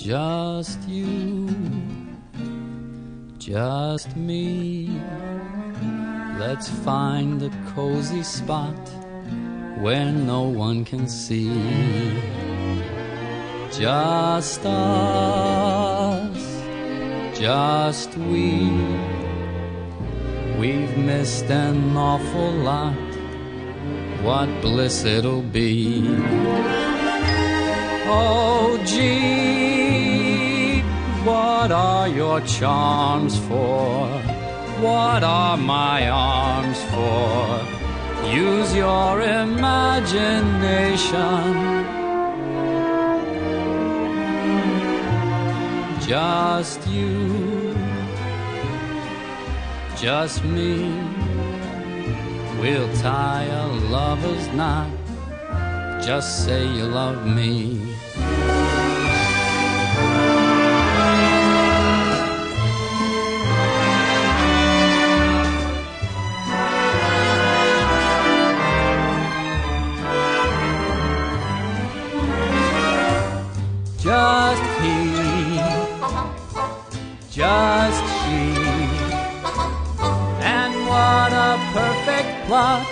Just you, just me. Let's find a cozy spot where no one can see. Just us, just we. We've missed an awful lot. What bliss it'll be. Oh, gee, what are your charms for? What are my arms for? Use your imagination. Just you, just me. We'll tie a lover's knot. Just say you love me. Just he, just she, and what a perfect plot.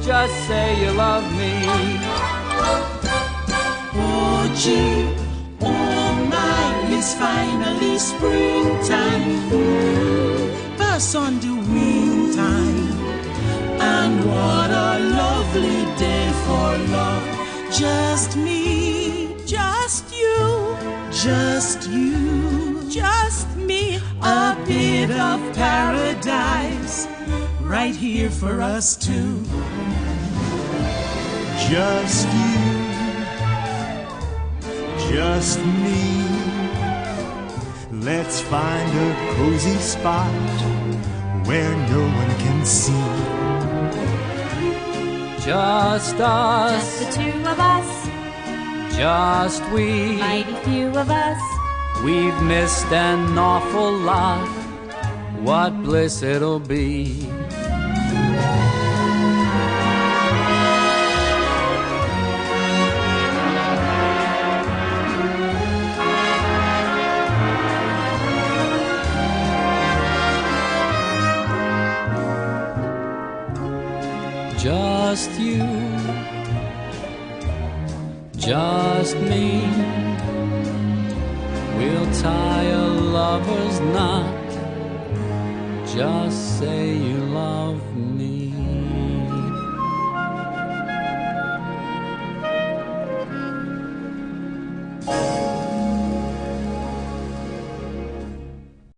Just say you love me. Oh gee, oh my, it's finally springtime. Pass on the wintertime. And what a lovely day for love. Just me, just you, just you, just me. A bit of paradise right here for us two. Just you, just me. Let's find a cozy spot where no one can see. Just us, the two of us, just we. mighty few of us. We've missed an awful lot. What bliss it'll be. Just you, just me. We'll tie a lover's knot. Just say you love me.